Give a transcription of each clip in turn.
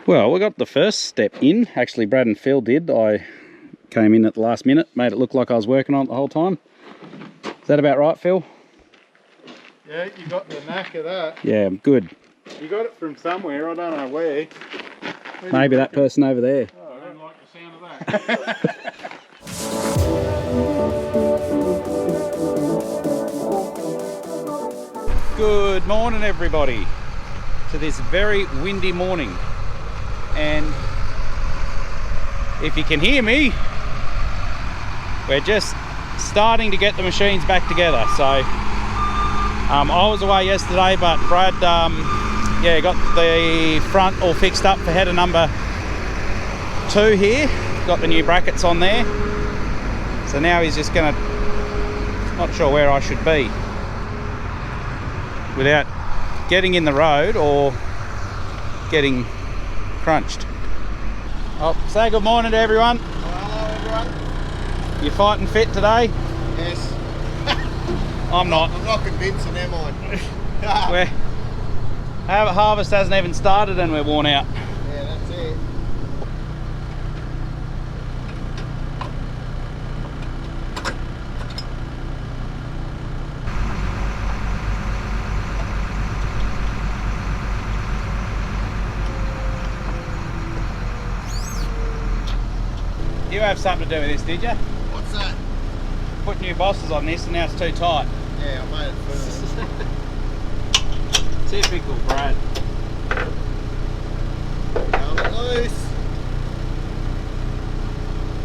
Well, we got the first step in. Actually, Brad and Phil did. I came in at the last minute, made it look like I was working on it the whole time. Is that about right, Phil? Yeah, you got the knack of that. Yeah, good. You got it from somewhere, I don't know where. Maybe that person over there. Oh, I don't like the sound of that. Good morning, everybody, to this very windy morning. And if you can hear me, we're just starting to get the machines back together. So I was away yesterday, but Brad got the front all fixed up for header number 2 here. Got the new brackets on there. So now he's just gonna, not sure where I should be without getting in the road or getting crunched. Oh, say good morning to everyone. Hello everyone. You fighting fit today? Yes. I'm not. I'm not convincing, am I? Harvest hasn't even started and we're worn out. Yeah, that's it. You have something to do with this, did you? What's that? Put new bosses on this and now it's too tight. Yeah, I made it first. Typical Brad. Come loose.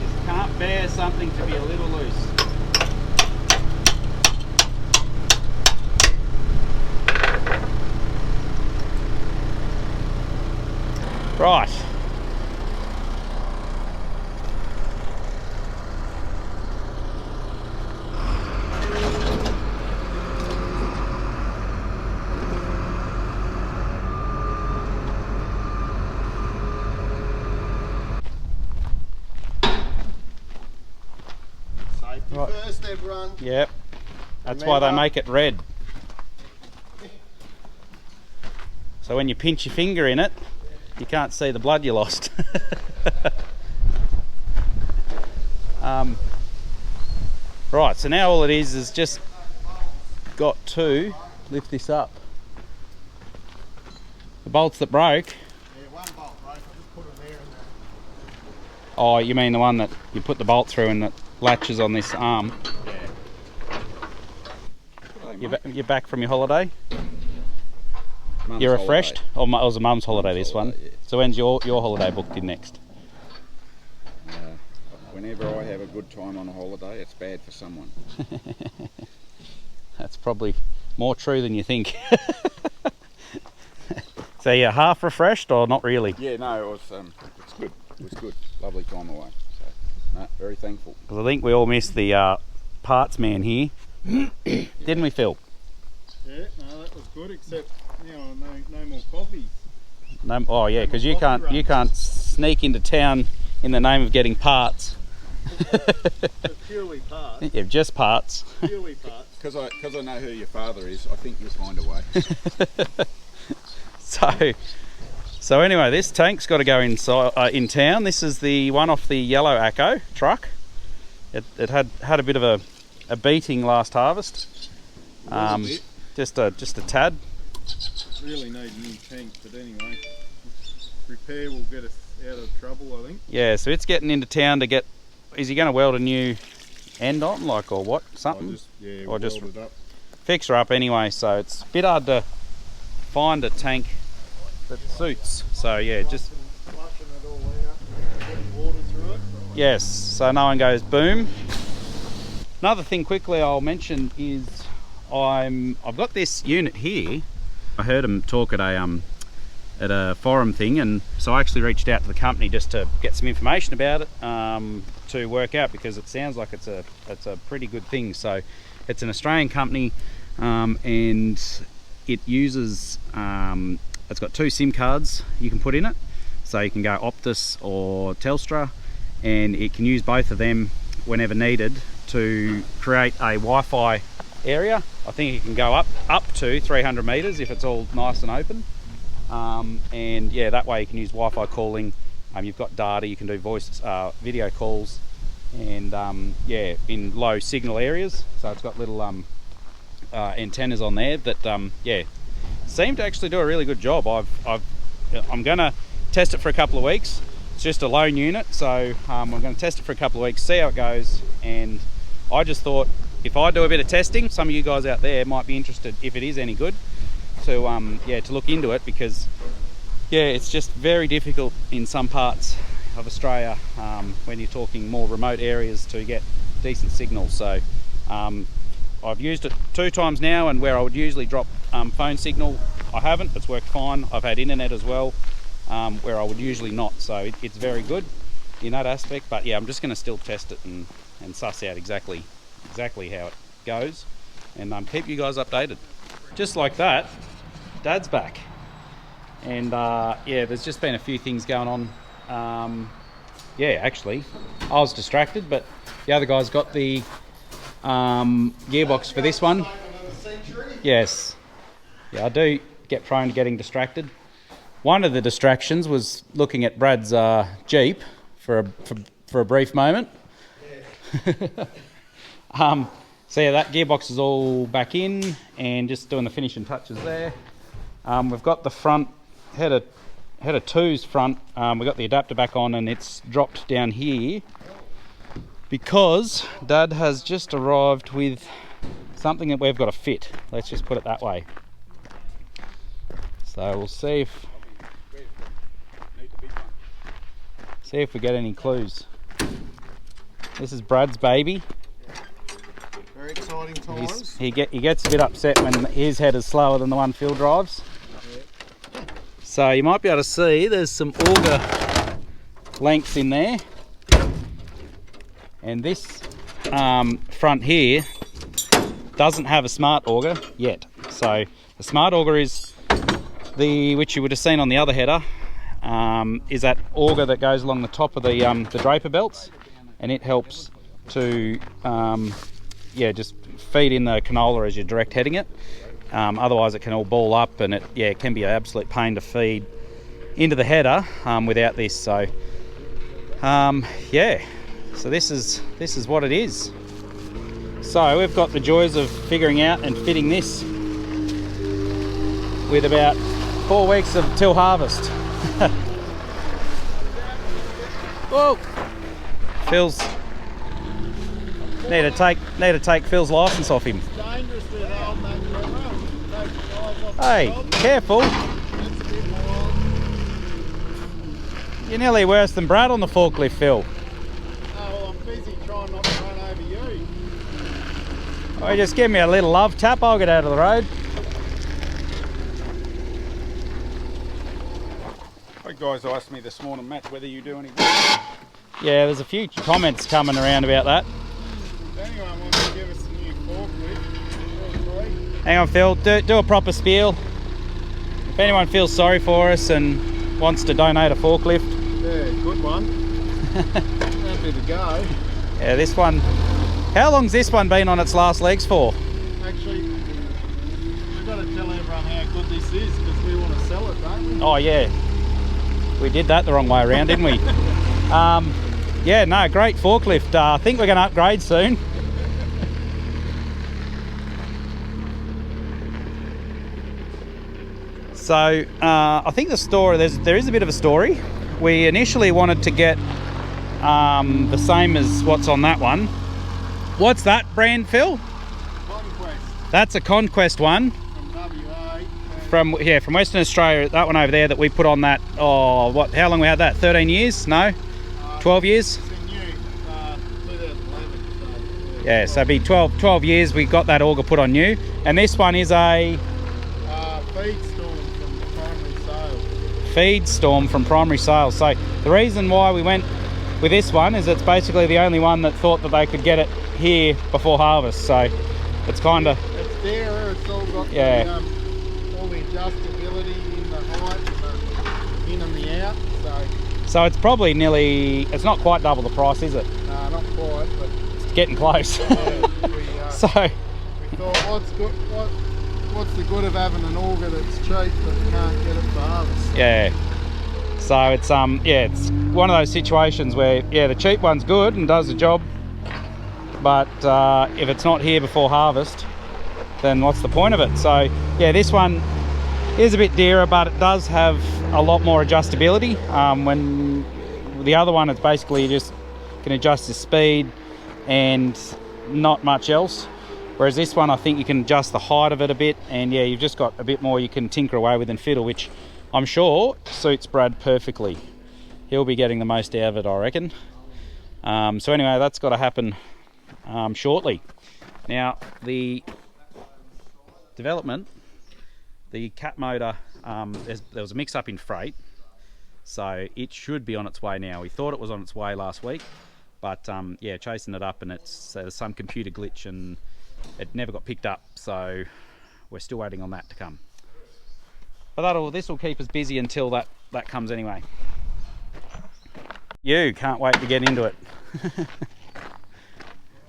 Just can't bear something to be a little loose. Right. Safety Right. first, everyone. Yep. That's why they make it red. So when you pinch your finger in it, you can't see the blood you lost. Right, so now all it is just got to lift this up. The bolts that broke. Yeah, one bolt broke. I just put it there and that. Oh, you mean the one that you put the bolt through and it latches on this arm? Yeah. You're back from your holiday? Mum's You're refreshed? holiday. Oh, it was a mum's holiday, this one. holiday, yeah. So when's your holiday booked in next? Whenever I have a good time on a holiday, it's bad for someone. That's probably more true than you think. So you're half refreshed or not really? Yeah, no, it was. It's good. It was good. Lovely time away. So, no, very thankful. Because I think we all missed the parts man here. Didn't we, Phil? Yeah, no, that was good, except no more coffees. No, oh yeah, because you can't sneak into town in the name of getting parts. But purely parts. Yeah, just parts. Purely parts. Because I know who your father is, I think you'll find a way. So anyway, this tank's got to go in town. This is the one off the yellow Acco truck. It had a bit of a beating last harvest. Just a tad. Really need a new tank, but anyway, repair will get us out of trouble, I think. Yeah, so it's getting into town to get. Is he going to weld a new end on, or what? Something? Or just weld it up. Fix her up anyway. So it's a bit hard to find a tank that suits. So yeah, just Flushing it all out, getting water through it. yes. So no one goes boom. Another thing quickly I'll mention is I've got this unit here. I heard him talk at a forum thing, and so I actually reached out to the company just to get some information about it to work out, because it sounds like it's a pretty good thing. So it's an Australian company, and it uses it's got 2 SIM cards you can put in it, so you can go Optus or Telstra, and it can use both of them whenever needed to create a Wi-Fi area. I think it can go up to 300 meters if it's all nice and open. And yeah, that way you can use Wi-Fi calling. You've got data, you can do voice video calls, and yeah, in low signal areas. So it's got little antennas on there that yeah, seem to actually do a really good job. I'm gonna test it for a couple of weeks. It's just a lone unit, so I'm going to test it for a couple of weeks, see how it goes. And I just thought, if I do a bit of testing, some of you guys out there might be interested, if it is any good, to yeah, to look into it, because yeah, it's just very difficult in some parts of Australia when you're talking more remote areas to get decent signals. So I've used it 2 times now, and where I would usually drop phone signal, I haven't. It's worked fine. I've had internet as well, where I would usually not. So it's very good in that aspect. But yeah, I'm just going to still test it and suss out exactly how it goes, and keep you guys updated. Just like that, Dad's back. And yeah, there's just been a few things going on. Yeah, actually, I was distracted, but the other guy's got the gearbox for this one. Yes. Yeah, I do get prone to getting distracted. One of the distractions was looking at Brad's Jeep for a brief moment. So yeah, that gearbox is all back in and just doing the finishing touches there. We've got the front header 2's front. We've got the adapter back on, and it's dropped down here because Dad has just arrived with something that we've got to fit. Let's just put it that way. So we'll see if we get any clues. This is Brad's baby. Very exciting times. He gets a bit upset when his head is slower than the one Phil drives. Yeah. So you might be able to see there's some auger lengths in there, and this front here doesn't have a smart auger yet. So the smart auger is which you would have seen on the other header, is that auger that goes along the top of the draper belts, and it helps to yeah, just feed in the canola as you're direct heading it. Otherwise it can all ball up, and it can be an absolute pain to feed into the header without this. So yeah, so this is what it is. So we've got the joys of figuring out and fitting this with about 4 weeks till harvest. Whoa! Phil's need to take Phil's license off him. Hey, careful! You're nearly worse than Brad on the forklift, Phil. Oh, well, I'm busy trying not to run over you. Oh, just give me a little love tap, I'll get out of the road. Guys asked me this morning, Matt, whether you do any work. Yeah, there's a few comments coming around about that. If anyone wants to give us a new forklift, hang on, Phil, do a proper spiel. If anyone feels sorry for us and wants to donate a forklift. Yeah, good one. Happy to go. Yeah, this one, how long's this one been on its last legs for? Actually, we've got to tell everyone how good this is, because we want to sell it, don't we? Oh yeah. We did that the wrong way around, didn't we? Yeah, no, great forklift. I think we're going to upgrade soon. So I think the story, there is a bit of a story. We initially wanted to get the same as what's on that one. What's that brand, Phil? Conquest. That's a Conquest one. From WA. From Western Australia, that one over there that we put on that, how long we had that? 13 years? No? 12 years? It's a new 2011. Yeah, so it'd be 12 years we got that auger put on new. And this one is a... Feed storm from primary sales. So the reason why we went with this one is it's basically the only one that thought that they could get it here before harvest. So it's kind of... It's there, it's all got all the adjustability in the height, the in and the out. So it's probably it's not quite double the price, is it? No, not quite, but... It's getting close. Yeah, So... we thought, what's good what's the good of having an auger that's cheap but you can't get it for harvest? Yeah. So it's yeah, it's one of those situations where the cheap one's good and does the job, but if it's not here before harvest, then what's the point of it? So yeah, this one is a bit dearer, but it does have a lot more adjustability. When the other one, it's basically you just can adjust the speed and not much else. Whereas this one, I think you can adjust the height of it a bit, and yeah, you've just got a bit more you can tinker away with and fiddle, which I'm sure suits Brad perfectly. He'll be getting the most out of it, I reckon. So anyway, that's got to happen shortly. Now, the development, the cat motor, there was a mix-up in freight, so it should be on its way now. We thought it was on its way last week, but yeah, chasing it up, and there's some computer glitch and it never got picked up, so we're still waiting on that to come. But this will keep us busy until that comes anyway. You can't wait to get into it.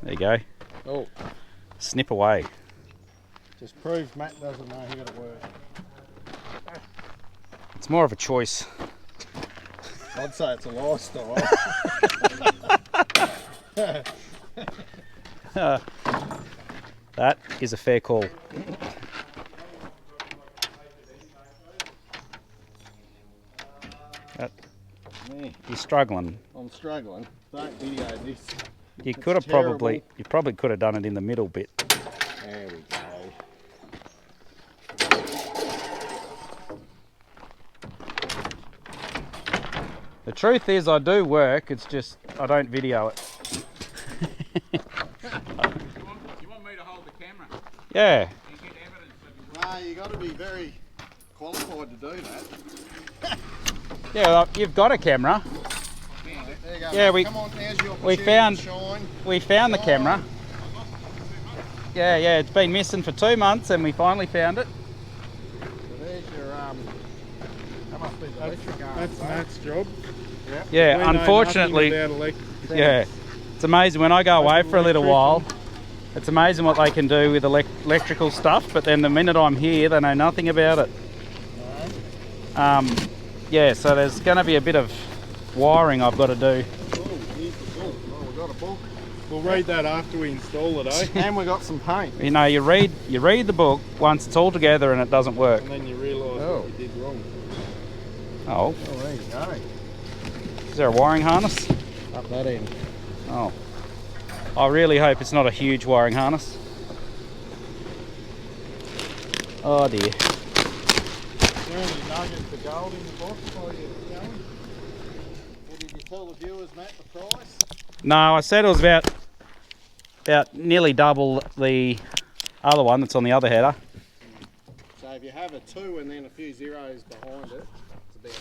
There you go. Oh, Snip away. just proves Matt doesn't know how to work. It's more of a choice. I'd say it's a lifestyle. That is a fair call. You're struggling. I'm struggling. Don't video this. You could have terrible. you probably could have done it in the middle bit. There we go. The truth is, I do work. It's just I don't video it. You want me to hold the camera Yeah. and get evidence of your No, you got to be very qualified to do that. Yeah, well, you've got a camera. There you go. Yeah, mate. Come on, now's your we opportunity found to shine. we found the camera. Yeah, it's been missing for 2 months, and we finally found it. So there's your that must be the electric arm. That's Matt's job. Yeah, We know unfortunately, nothing about electric things. yeah, it's amazing when I go away for a little while. It's amazing what they can do with electrical stuff, but then the minute I'm here, they know nothing about it. Yeah, so there's going to be a bit of wiring I've got to do. Oh, here's the book. Oh, we've got a book. We'll read that after we install it, eh? And we got some paint. You know, you read the book once it's all together and it doesn't work. And then you realise what you did wrong. Oh, Oh, there you go. is there a wiring harness? Up that end. Oh, I really hope it's not a huge wiring harness. Oh dear. Is there any nuggets for gold in the box while you're going? Or did you tell the viewers, Matt, the price? No, I said it was about nearly double the other one that's on the other header. So if you have a 2 and then a few zeros behind it, it's about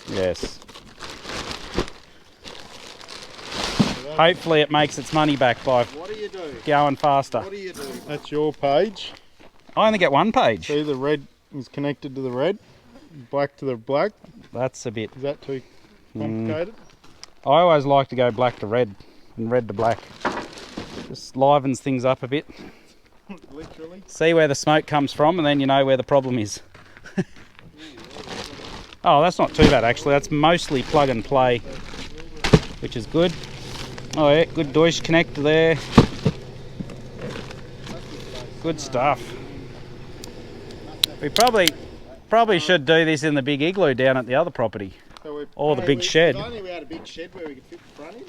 that. Yes. Hopefully it makes its money back by What do you do? going faster. What do you do? That's your page. I only get one page. See, the red is connected to the red, black to the black. That's a bit. Is that too complicated? I always like to go black to red and red to black. Just livens things up a bit. Literally. See where the smoke comes from, and then you know where the problem is. Oh, that's not too bad actually. That's mostly plug and play, which is good. Oh yeah, good Deutsch connector there. Good stuff. We probably should do this in the big igloo down at the other property. So Or the big shed. If only we had a big shed where we could fit the front in.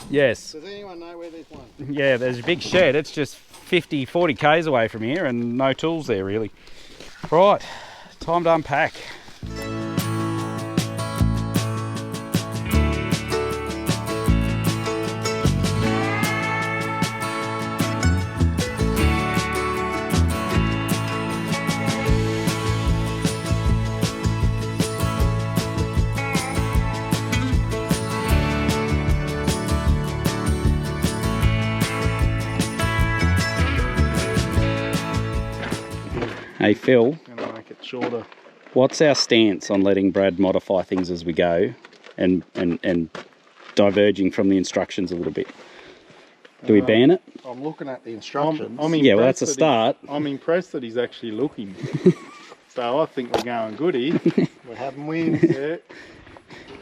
Yes. Does anyone know where there's one? Yeah, there's a big shed. It's just 40 k's away from here and no tools there really. Right, time to unpack. Hey Phil, Gonna make it shorter. what's our stance on letting Brad modify things as we go and diverging from the instructions a little bit? Do we ban it? I'm looking at the instructions. Yeah, well, that's a start. I'm impressed that he's actually looking. So I think we're going good here. We're having wins. Yeah.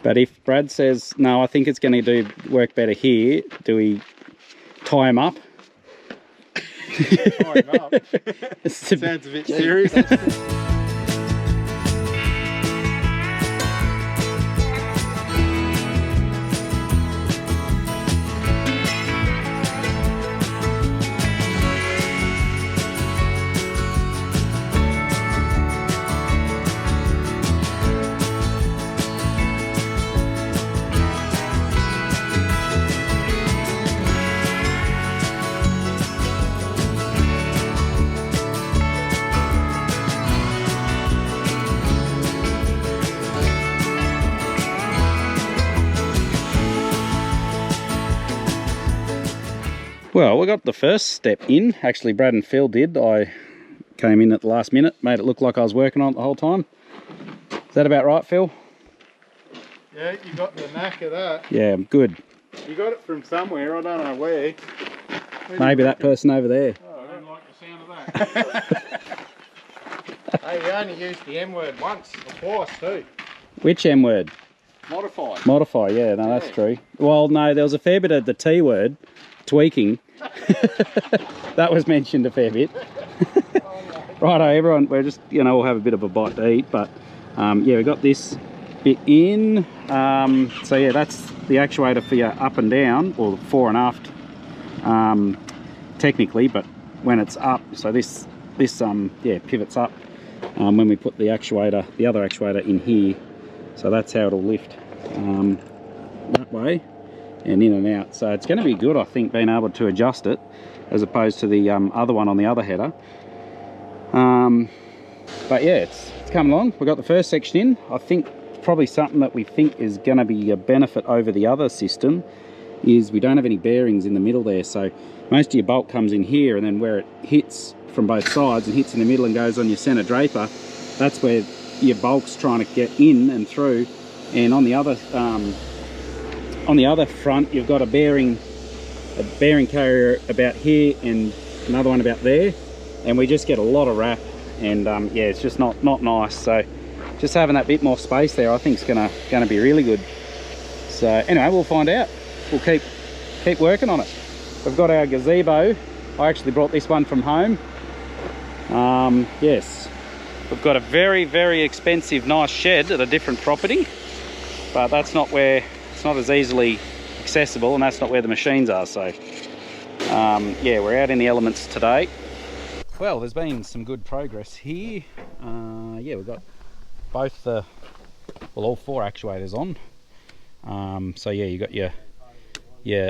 But if Brad says, no, I think it's going to work better here, do we tie him up? Tie him up. Sounds a bit serious. Well, we got the first step in. Actually, Brad and Phil did. I came in at the last minute, made it look like I was working on it the whole time. Is that about right, Phil? Yeah, you got the knack of that. Yeah, good. You got it from somewhere, I don't know where. Maybe that person over there. Oh, I don't like the sound of that. Hey, we only used the M word once, or twice too. Which M word? Modified. Modify, yeah, no, that's true. Well, no, there was a fair bit of the T word, tweaking. That was mentioned a fair bit. Righto, everyone, we're just, we'll have a bit of a bite to eat, but yeah, we got this bit in. So yeah, that's the actuator for your up and down, or fore and aft, technically, but when it's up, so this yeah, pivots up when we put the actuator, the other actuator in here. So that's how it'll lift that way and in and out. So it's going to be good, I think, being able to adjust it as opposed to the other one on the other header. But yeah, it's come along. We got the first section in. I think probably something that we think is going to be a benefit over the other system is we don't have any bearings in the middle there. So most of your bolt comes in here, and then where it hits from both sides and hits in the middle and goes on your center draper, that's where your bulk's trying to get in and through. And on the other front, you've got a bearing carrier about here and another one about there, and we just get a lot of wrap, and yeah, it's just not nice. So just having that bit more space there, I think is gonna be really good. So anyway, we'll find out. We'll keep working on it. We've got our gazebo. I actually brought this one from home. Yes, we've got a very, very expensive, nice shed at a different property, but that's not where, it's not as easily accessible, and that's not where the machines are. So yeah, we're out in the elements today. Well, there's been some good progress here. Yeah, we've got both all four actuators on. So yeah, you got your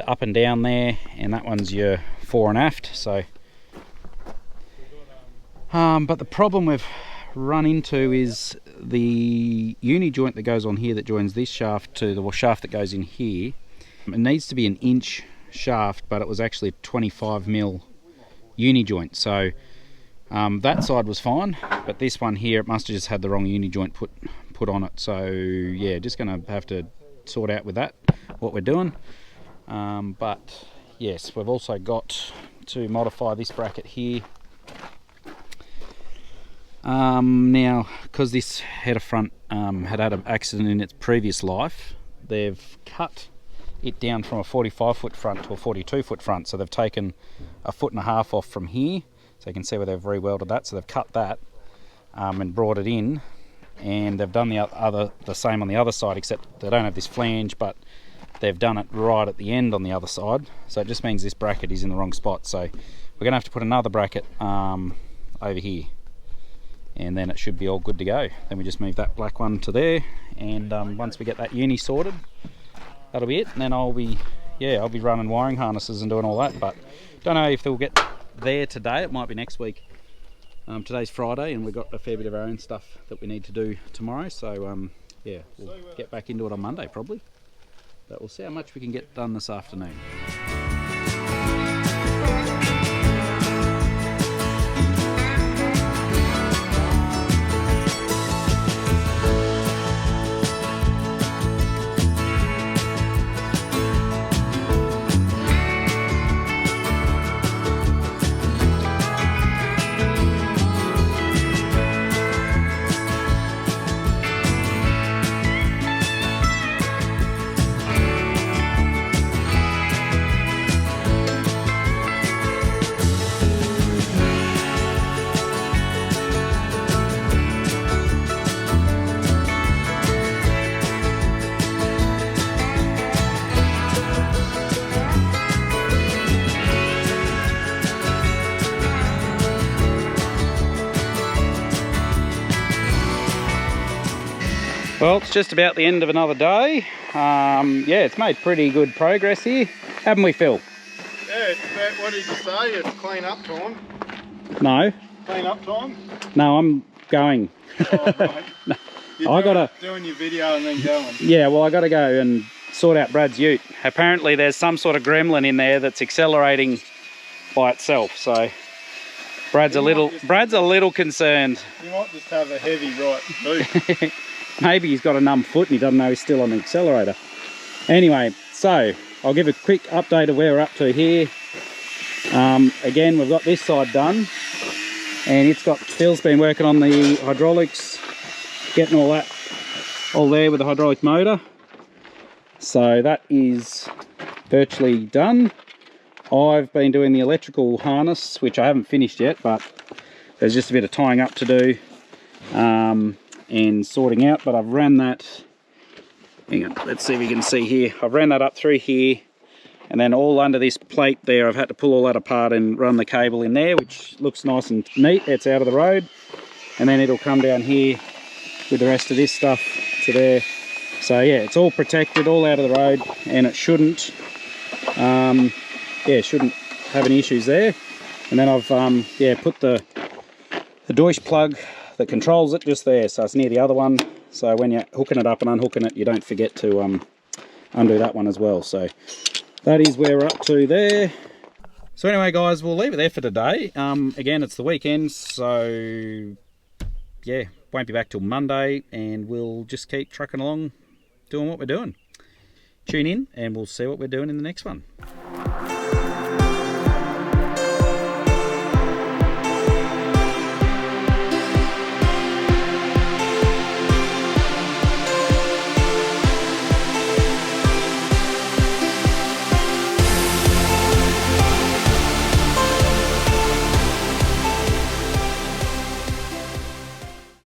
up and down there, and that one's your fore and aft. So but the problem we've run into is the uni joint that goes on here that joins this shaft to the shaft that goes in here. It needs to be an inch shaft, but it was actually a 25mm uni joint. So that side was fine, but this one here, it must have just had the wrong uni joint put on it. So yeah, just gonna have to sort out with that what we're doing. But yes, we've also got to modify this bracket here. Now, because this header front had an accident in its previous life, they've cut it down from a 45-foot front to a 42-foot front. So they've taken 1.5 foot off from here. So you can see where they've re-welded that. So they've cut that and brought it in, and they've done the same on the other side, except they don't have this flange, but they've done it right at the end on the other side. So it just means this bracket is in the wrong spot. So we're going to have to put another bracket over here, and then it should be all good to go. Then we just move that black one to there, and once we get that uni sorted, that'll be it. And then I'll be running wiring harnesses and doing all that, but don't know if they'll get there today. It might be next week. Today's Friday, and we've got a fair bit of our own stuff that we need to do tomorrow. So yeah, we'll get back into it on Monday probably, but we'll see how much we can get done this afternoon. Well, it's just about the end of another day. Yeah, it's made pretty good progress here, haven't we, Phil? Yeah, it's about, what did you say? It's clean up time. No. Clean up time? No, I'm going. Oh, right. No, You're doing your video and then going. Yeah, well, I got to go and sort out Brad's ute. Apparently, there's some sort of gremlin in there that's accelerating by itself. So Brad's a little concerned. You might just have a heavy right boot. Maybe he's got a numb foot and he doesn't know he's still on the accelerator. Anyway, so I'll give a quick update of where we're up to here. Again, we've got this side done, and Phil's been working on the hydraulics, getting all that all there with the hydraulic motor. So that is virtually done. I've been doing the electrical harness, which I haven't finished yet, but there's just a bit of tying up to do and sorting out. But I've ran that, hang on, let's see if you can see here. I've ran that up through here, and then all under this plate there, I've had to pull all that apart and run the cable in there, which looks nice and neat. It's out of the road, and then it'll come down here with the rest of this stuff to there. So yeah, it's all protected, all out of the road, and it shouldn't shouldn't have any issues there. And then I've put the Deutsch plug that controls it just there, so it's near the other one, so when you're hooking it up and unhooking it, you don't forget to undo that one as well. So that is where we're up to there. So anyway, guys, we'll leave it there for today. Again, it's the weekend, so yeah, won't be back till Monday, and we'll just keep trucking along doing what we're doing. Tune in and we'll see what we're doing in the next one.